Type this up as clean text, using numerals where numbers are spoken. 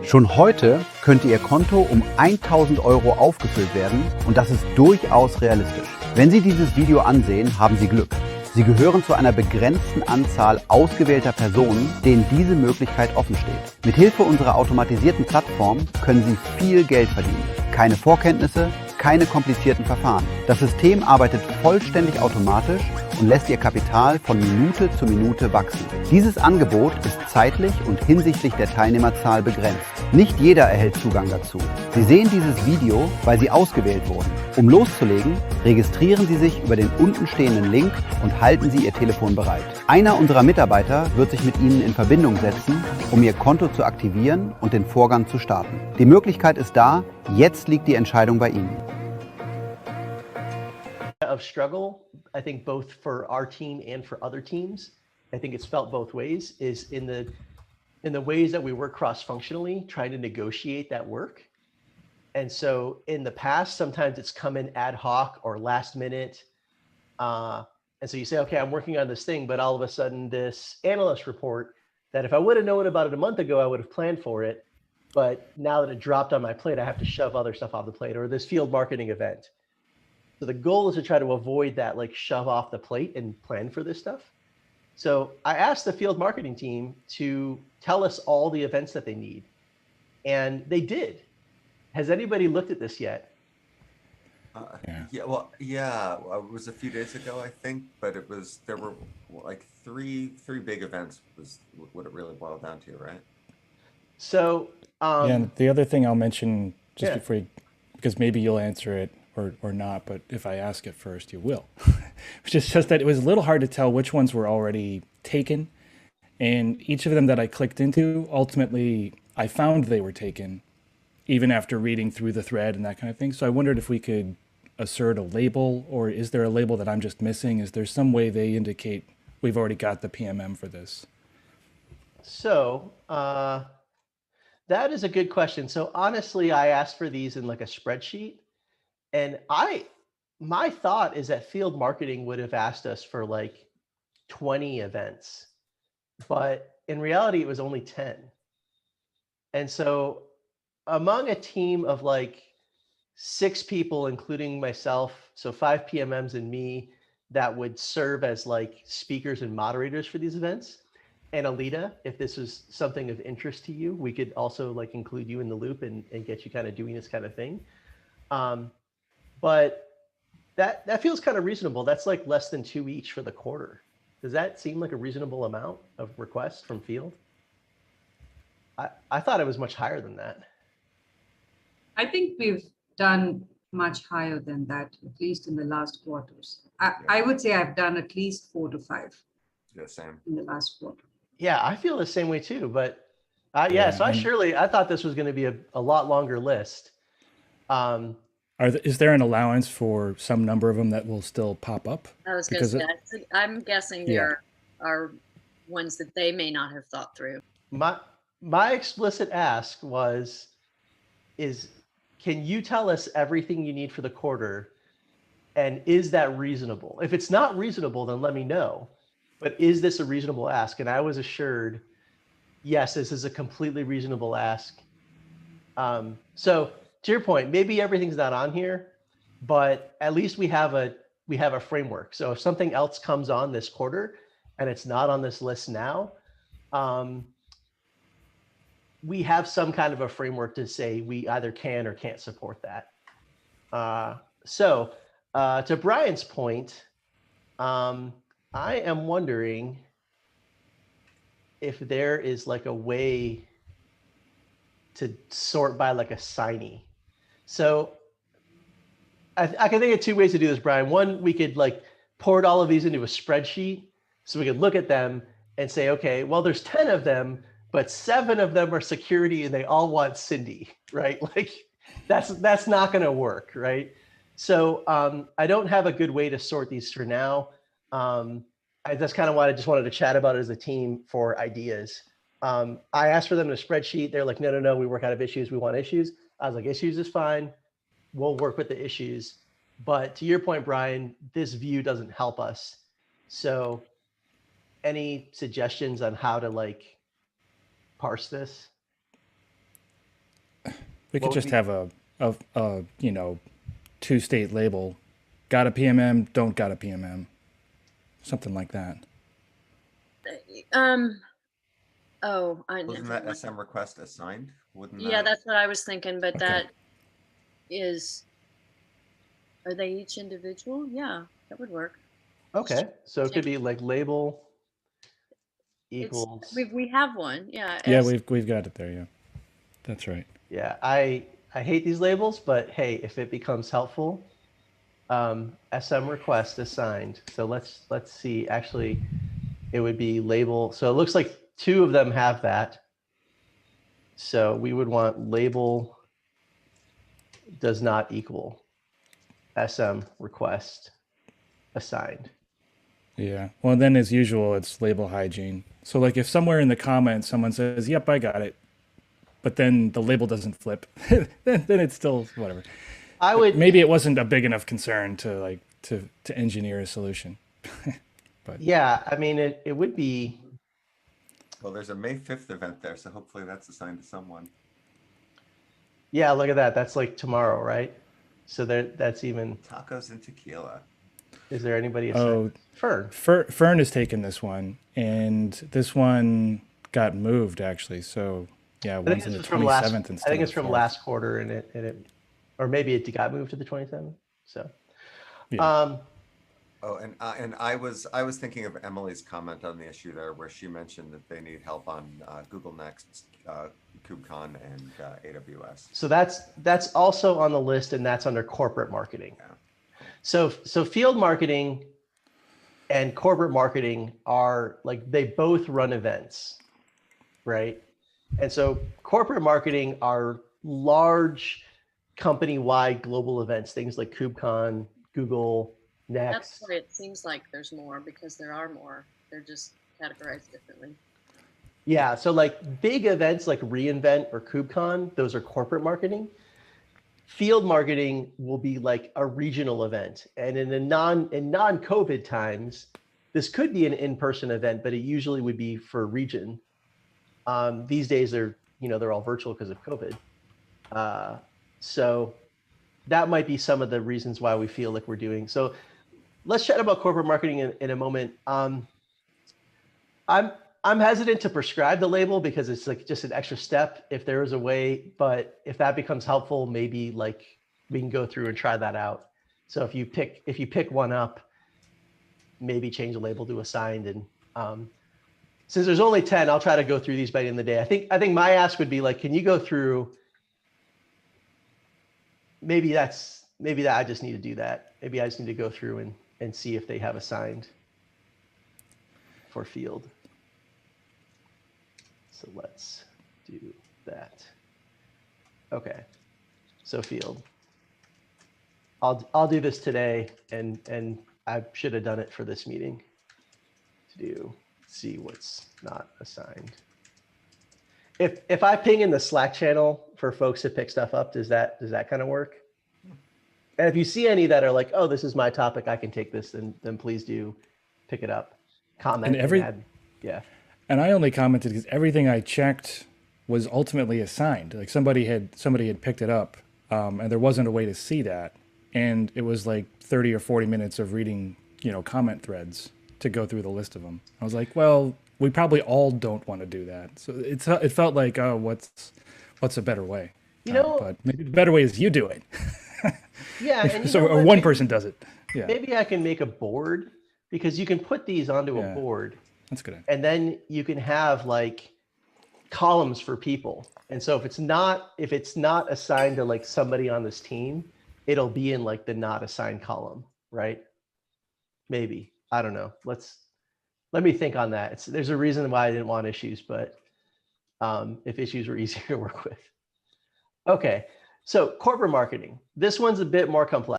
Schon heute könnte Ihr Konto um 1.000 € aufgefüllt werden und das ist durchaus realistisch. Wenn Sie dieses Video ansehen, haben Sie Glück. Sie gehören zu einer begrenzten Anzahl ausgewählter Personen, denen diese Möglichkeit offen steht. Mithilfe unserer automatisierten Plattform können Sie viel Geld verdienen. Keine Vorkenntnisse, keine komplizierten Verfahren. Das System arbeitet vollständig automatisch und lässt Ihr Kapital von Minute zu Minute wachsen. Dieses Angebot ist zeitlich und hinsichtlich der Teilnehmerzahl begrenzt. Nicht jeder erhält Zugang dazu. Sie sehen dieses Video, weil Sie ausgewählt wurden. Um loszulegen, registrieren Sie sich über den unten stehenden Link und halten Sie Ihr Telefon bereit. Einer unserer Mitarbeiter wird sich mit Ihnen in Verbindung setzen, um Ihr Konto zu aktivieren und den Vorgang zu starten. Die Möglichkeit ist da, jetzt liegt die Entscheidung bei Ihnen. Of struggle, I think both for our team and for other teams, I think it's felt both ways, is in the ways that we work cross-functionally, trying to negotiate that work. And so in the past, sometimes it's come in ad hoc or last minute. And so you say, okay, I'm working on this thing, but all of a sudden this analyst report that if I would have known about it a month ago, I would have planned for it. But now that it dropped on my plate, I have to shove other stuff off the plate, or this field marketing event. So the goal is to try to avoid that, like shove off the plate and plan for this stuff. So I asked the field marketing team to tell us all the events that they need. And they did. Has anybody looked at this yet? It was a few days ago, I think, but there were like three big events was what it really boiled down to, right? So and the other thing I'll mention just before you, because maybe you'll answer it or not, but if I ask it first, you will. Which is just that it was a little hard to tell which ones were already taken. And each of them that I clicked into, ultimately, I found they were taken, even after reading through the thread and that kind of thing. So I wondered if we could assert a label, or is there a label that I'm just missing? Is there some way they indicate we've already got the PMM for this? So that is a good question. So honestly, I asked for these in like a spreadsheet. And my thought is that field marketing would have asked us for like 20 events, but in reality, it was only 10. And so among a team of like 6 people, including myself, so 5 PMMs and me, that would serve as like speakers and moderators for these events. And Alita, if this is something of interest to you, we could also like include you in the loop and get you kind of doing this kind of thing. But that feels kind of reasonable. That's like less than 2 each for the quarter. Does that seem like a reasonable amount of requests from field? I thought it was much higher than that. I think we've done much higher than that, at least in the last quarters. I would say I've done at least 4 to 5. Yeah, same. In the last quarter. Yeah, I feel the same way too. But so I thought this was going to be a lot longer list. Is there an allowance for some number of them that will still pop up? I was going to say, I'm guessing there are ones that they may not have thought through. My explicit ask is can you tell us everything you need for the quarter? And is that reasonable? If it's not reasonable, then let me know. But is this a reasonable ask? And I was assured, yes, this is a completely reasonable ask. So to your point, maybe everything's not on here, but at least we have a framework. So if something else comes on this quarter and it's not on this list now, we have some kind of a framework to say we either can or can't support that. So to Brian's point, I am wondering if there is like a way to sort by like a signee. So I can think of 2 ways to do this, Brian. One, we could like port all of these into a spreadsheet so we could look at them and say, okay, well, there's 10 of them, but 7 of them are security and they all want Cindy, right? Like that's not going to work, right? So I don't have a good way to sort these for now. That's kind of why I just wanted to chat about it as a team for ideas. I asked for them in a spreadsheet. They're like, no, we work out of issues. We want issues. I was like, issues is fine. We'll work with the issues. But to your point, Brian, this view doesn't help us. So any suggestions on how to like parse this? We could just have a you know, 2-state label. Got a PMM, don't got a PMM. Something like that. Oh, Wasn't that SM request assigned? Wouldn't yeah, that? that's what I was thinking, but Okay. that is, are they each individual? Yeah, that would work. Okay, so it could be like label It's, equals. we have one, yeah. Yeah, we've got it there. Yeah, that's right. Yeah, I hate these labels, but hey, if it becomes helpful, SM request assigned. So let's see. Actually, it would be label. So it looks like 2 of them have that. So we would want label does not equal SM request assigned. Yeah. Well, then as usual, it's label hygiene. So like if somewhere in the comments someone says, "Yep, I got it," but then the label doesn't flip, then it's still whatever. I would Maybe it wasn't a big enough concern to like to engineer a solution. But yeah, I mean it would be. Well, there's a May 5th event there, so hopefully that's assigned to someone. Yeah, look at that. That's like tomorrow, right? So that's even. Tacos and tequila. Is there anybody? oh, Fern. Fern has taken this one, and this one got moved actually. So yeah, I think one's in the it's from last. 27th instead. I think of it's from 4th. last quarter, and it, or maybe it got moved to the 27th. So, Yeah. Oh, and I was thinking of Emily's comment on the issue there, where she mentioned that they need help on Google Next, KubeCon, and AWS. So that's also on the list, and that's under corporate marketing. Yeah. So field marketing and corporate marketing are like, they both run events, right? And so corporate marketing are large company-wide global events, things like KubeCon, Google, That's Next. why it seems like there's more, because there are more. They're just categorized differently. Yeah, so like big events like reInvent or KubeCon, those are corporate marketing. Field marketing will be like a regional event. And in non-COVID times, this could be an in-person event, but it usually would be for a region. These days they're all virtual because of COVID. So that might be some of the reasons why we feel like we're doing. So let's chat about corporate marketing in a moment. I'm hesitant to prescribe the label because it's like just an extra step if there is a way, but if that becomes helpful, maybe like we can go through and try that out. So if you pick one up, maybe change the label to assigned. And since there's only 10, I'll try to go through these by the end of the day. I think my ask would be like, can you go through, maybe that I just need to do that. Maybe I just need to go through and see if they have assigned for field. So let's do that. Okay, so field. I'll do this today, and I should have done it for this meeting. See what's not assigned. If I ping in the Slack channel for folks to pick stuff up, does that kind of work? And if you see any that are like, oh, this is my topic, I can take this, then please do pick it up, comment, and add. Yeah. And I only commented because everything I checked was ultimately assigned. Like somebody had picked it up, and there wasn't a way to see that. And it was like 30 or 40 minutes of reading, comment threads to go through the list of them. I was like, well, we probably all don't want to do that. So it felt like, oh, what's a better way? But maybe the better way is you do it. Yeah. And or one person does it. Yeah. Maybe I can make a board, because you can put these onto a board. That's good. And then you can have like columns for people. And so if it's not assigned to like somebody on this team, it'll be in like the not assigned column, right? Maybe. I don't know. Let me think on that. There's a reason why I didn't want issues, but if issues were easier to work with. Okay. So corporate marketing. This one's a bit more complex.